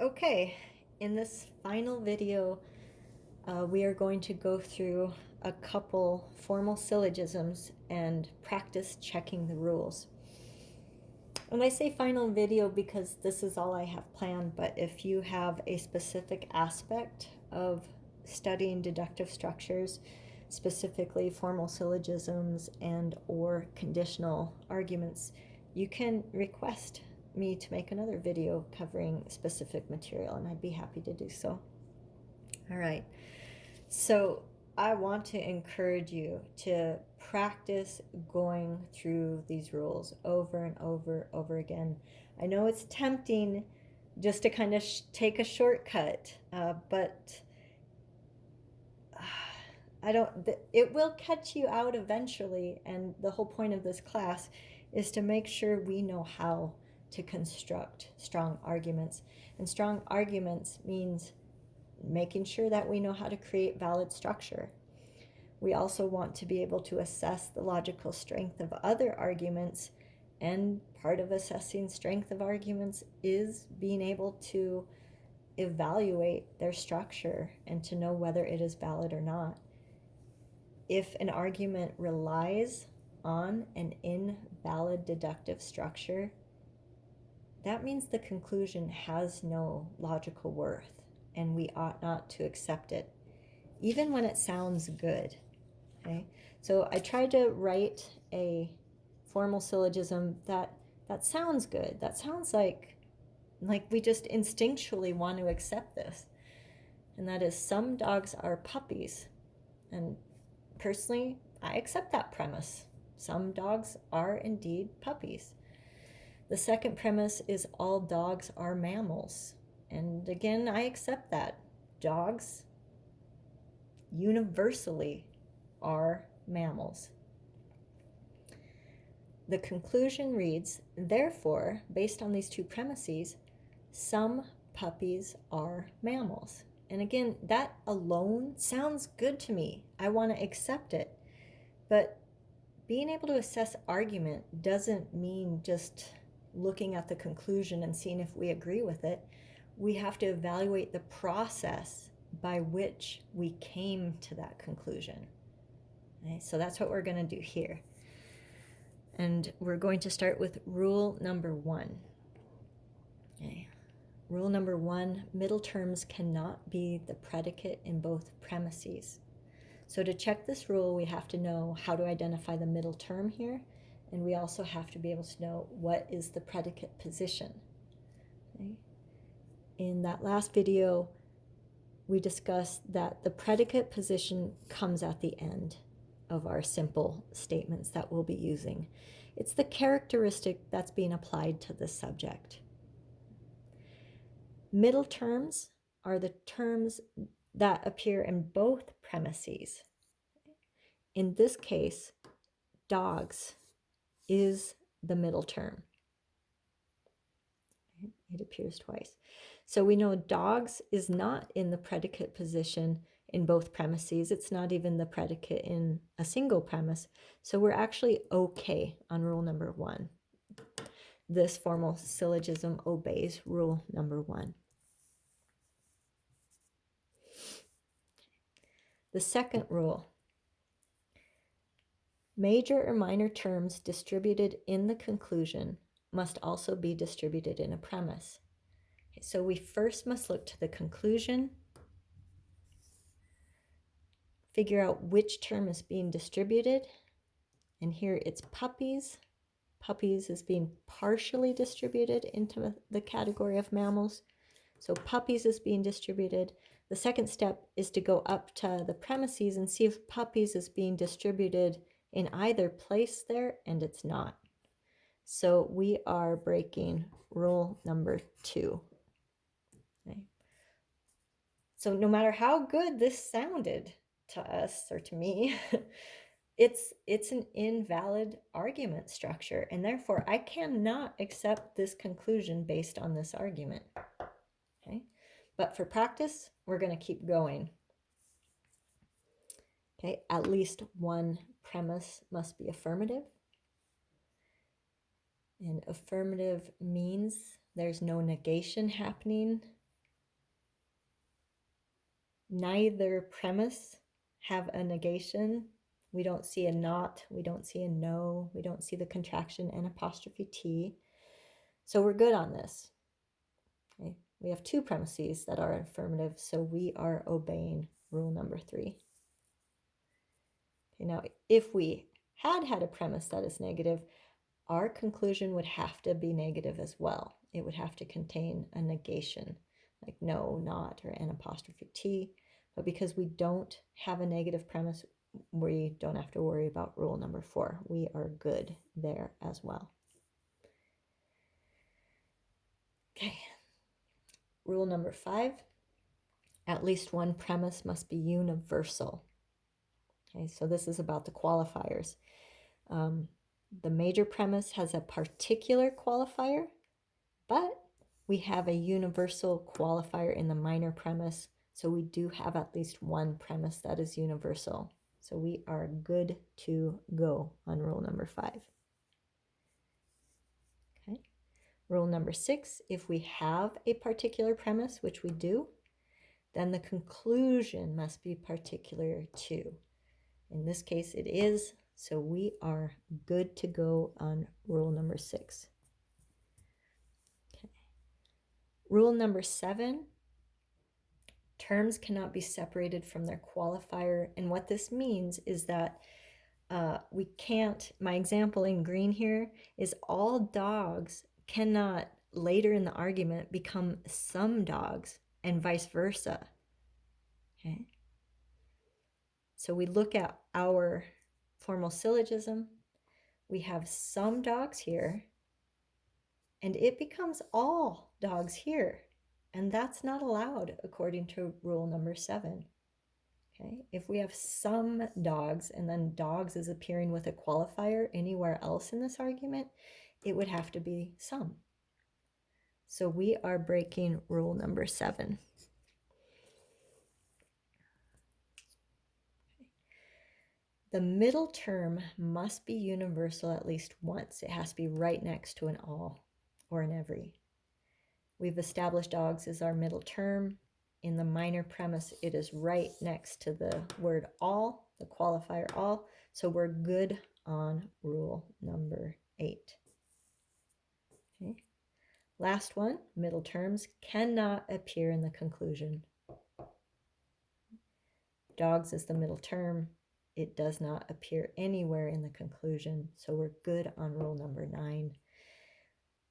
Okay, in this final video, we are going to go through a couple formal syllogisms and practice checking the rules. And I say final video because this is all I have planned, but if you have a specific aspect of studying deductive structures, specifically formal syllogisms and or conditional arguments, you can request me to make another video covering specific material, and I'd be happy to do so. All right, so I want to encourage you to practice going through these rules over and over again. I know it's tempting just to kind of take a shortcut, but it will catch you out eventually, and the whole point of this class is to make sure we know how to construct strong arguments. And strong arguments means making sure that we know how to create valid structure. We also want to be able to assess the logical strength of other arguments, and part of assessing strength of arguments is being able to evaluate their structure and to know whether it is valid or not. If an argument relies on an invalid deductive structure, that means the conclusion has no logical worth, and we ought not to accept it, even when it sounds good. Okay? So I tried to write a formal syllogism that sounds good. That sounds like we just instinctually want to accept this. And that is, some dogs are puppies. And personally, I accept that premise. Some dogs are indeed puppies. The second premise is all dogs are mammals. And again, I accept that. Dogs universally are mammals. The conclusion reads, therefore, based on these two premises, some puppies are mammals. And again, that alone sounds good to me. I want to accept it. But being able to assess argument doesn't mean just looking at the conclusion and seeing if we agree with it. We have to evaluate the process by which we came to that conclusion. Okay, so that's what we're going to do here. And we're going to start with rule number 1. Okay. Rule number 1, middle terms cannot be the predicate in both premises. So to check this rule, we have to know how to identify the middle term here, and we also have to be able to know what is the predicate position. Okay. In that last video, we discussed that the predicate position comes at the end of our simple statements that we'll be using. It's the characteristic that's being applied to the subject. Middle terms are the terms that appear in both premises. In this case, dogs is the middle term. It appears twice. So we know dogs is not in the predicate position in both premises. It's not even the predicate in a single premise. So we're actually okay on rule number 1. This formal syllogism obeys rule number 1. The second rule, major or minor terms distributed in the conclusion must also be distributed in a premise. Okay, so we first must look to the conclusion, figure out which term is being distributed, and here it's puppies. Puppies is being partially distributed into the category of mammals. So puppies is being distributed. The second step is to go up to the premises and see if puppies is being distributed in either place there, and it's not. So we are breaking rule number 2. Okay. So no matter how good this sounded to us or to me, it's an invalid argument structure, and therefore I cannot accept this conclusion based on this argument. Okay, but for practice, we're going to keep going. Okay, at least one premise must be affirmative. And affirmative means there's no negation happening neither premise have a negation. We don't see a not, we don't see a no, we don't see the contraction and apostrophe T. So we're good on this. Okay? We have two premises that are affirmative, so we are obeying rule number 3. Okay, now, if we had a premise that is negative, our conclusion would have to be negative as well. It would have to contain a negation, like no, not, or an apostrophe T. But because we don't have a negative premise, we don't have to worry about rule number 4. We are good there as well. Okay. Rule number 5, at least one premise must be universal. Okay, so this is about the qualifiers. The major premise has a particular qualifier, but we have a universal qualifier in the minor premise, so we do have at least one premise that is universal. So we are good to go on rule number 5. Okay. Rule number 6, if we have a particular premise, which we do, then the conclusion must be particular too. In this case, it is, so we are good to go on rule number 6. Okay. Rule number 7, terms cannot be separated from their qualifier. And what this means is that we can't, my example in green here is all dogs cannot later in the argument become some dogs and vice versa. Okay. So we look at our formal syllogism. We have some dogs here, and it becomes all dogs here. And that's not allowed according to rule number 7. Okay, if we have some dogs and then dogs is appearing with a qualifier anywhere else in this argument, it would have to be some. So we are breaking rule number 7. The middle term must be universal at least once. It has to be right next to an all or an every. We've established dogs as our middle term. In the minor premise, it is right next to the word all, the qualifier all. So we're good on rule number 8. Okay. Last one, middle terms cannot appear in the conclusion. Dogs is the middle term. It does not appear anywhere in the conclusion. So we're good on rule number 9.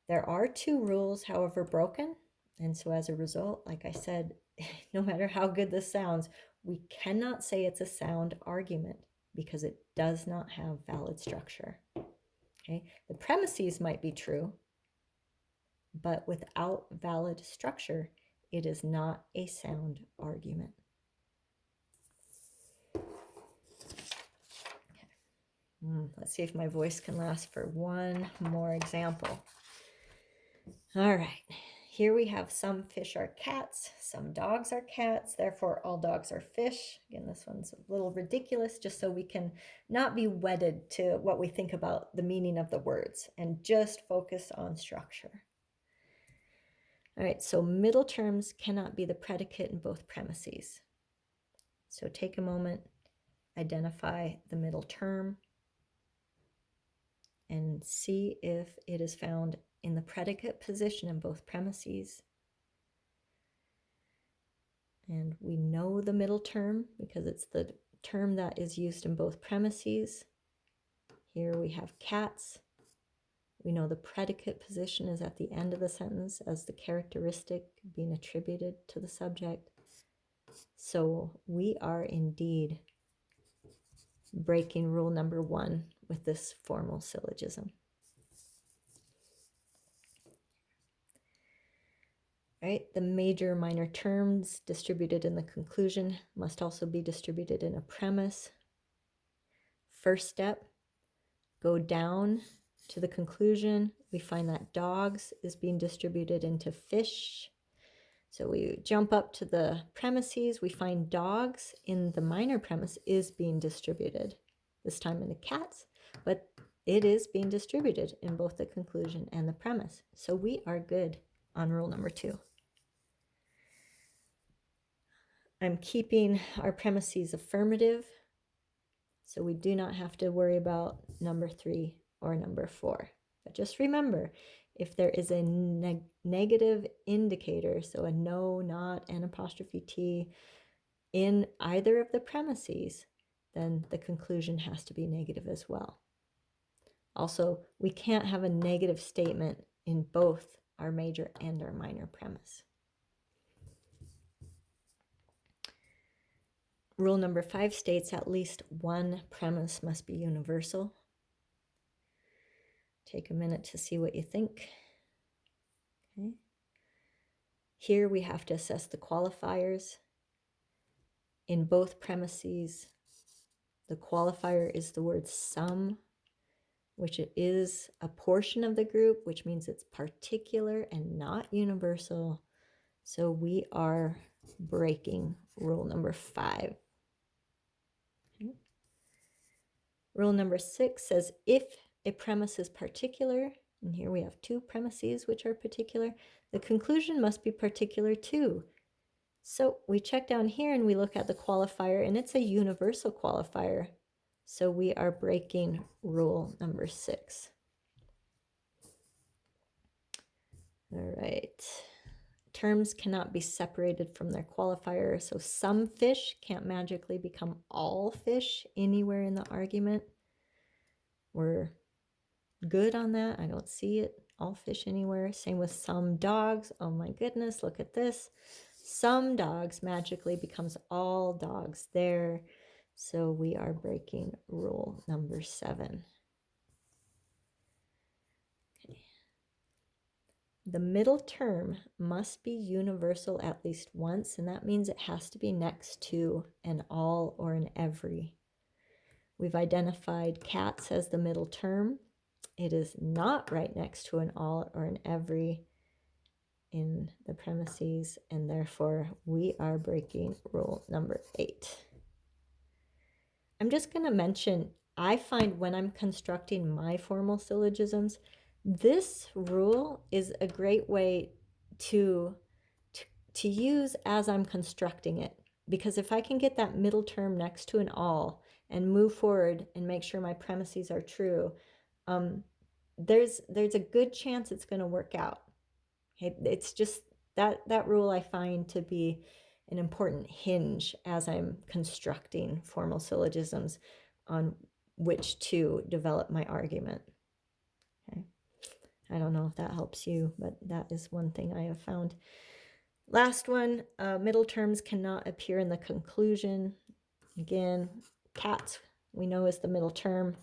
There are 2 rules, however, broken. And so as a result, like I said, no matter how good this sounds, we cannot say it's a sound argument because it does not have valid structure. Okay? The premises might be true, but without valid structure, it is not a sound argument. Let's see if my voice can last for one more example. All right, here we have some fish are cats, some dogs are cats, therefore all dogs are fish. Again, this one's a little ridiculous, just so we can not be wedded to what we think about the meaning of the words and just focus on structure. All right, so middle terms cannot be the predicate in both premises. So take a moment, identify the middle term, and see if it is found in the predicate position in both premises. And we know the middle term because it's the term that is used in both premises. Here we have cats. We know the predicate position is at the end of the sentence as the characteristic being attributed to the subject. So we are indeed breaking rule number 1 with this formal syllogism. Right? The major minor terms distributed in the conclusion must also be distributed in a premise. First step, go down to the conclusion. We find that dogs is being distributed into fish. So we jump up to the premises. We find dogs in the minor premise is being distributed, this time into cats, but it is being distributed in both the conclusion and the premise. So we are good on rule number 2. I'm keeping our premises affirmative, so we do not have to worry about number 3 or number 4. But just remember, if there is a negative indicator, so a no, not, an apostrophe T, in either of the premises, then the conclusion has to be negative as well. Also, we can't have a negative statement in both our major and our minor premise. Rule number 5 states at least one premise must be universal. Take a minute to see what you think. Okay. Here we have to assess the qualifiers. In both premises, the qualifier is the word some, which it is a portion of the group, which means it's particular and not universal. So we are breaking rule number 5. Okay. Rule number 6 says if a premise is particular, and here we have 2 premises which are particular, the conclusion must be particular too. So we check down here and we look at the qualifier, and it's a universal qualifier. So we are breaking rule number 6. All right. Terms cannot be separated from their qualifier. So some fish can't magically become all fish anywhere in the argument. We're good on that. I don't see it, all fish anywhere. Same with some dogs. Oh my goodness, look at this. Some dogs magically becomes all dogs there. So we are breaking rule number 7. Okay. The middle term must be universal at least once, and that means it has to be next to an all or an every. We've identified cats as the middle term. It is not right next to an all or an every in the premises, and therefore we are breaking rule number 8. I'm just going to mention, I find when I'm constructing my formal syllogisms, this rule is a great way to use as I'm constructing it. Because if I can get that middle term next to an all and move forward and make sure my premises are true, there's a good chance it's going to work out. Okay? It's just that rule I find to be an important hinge as I'm constructing formal syllogisms on which to develop my argument. Okay? I don't know if that helps you, but that is one thing I have found. Last one, middle terms cannot appear in the conclusion. Again, cats we know is the middle term.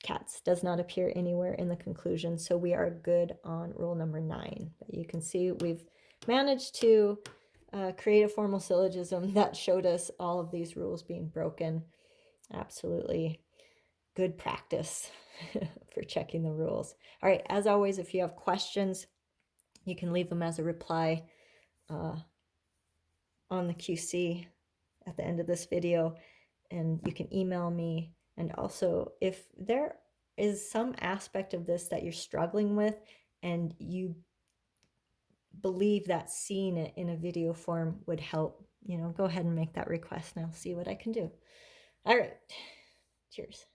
Cats does not appear anywhere in the conclusion, so we are good on rule number 9. But you can see we've managed to create a formal syllogism that showed us all of these rules being broken. Absolutely good practice for checking the rules. All right, as always, if you have questions, you can leave them as a reply on the QC at the end of this video, and you can email me. And also, if there is some aspect of this that you're struggling with and you believe that seeing it in a video form would help, go ahead and make that request and I'll see what I can do. All right, cheers.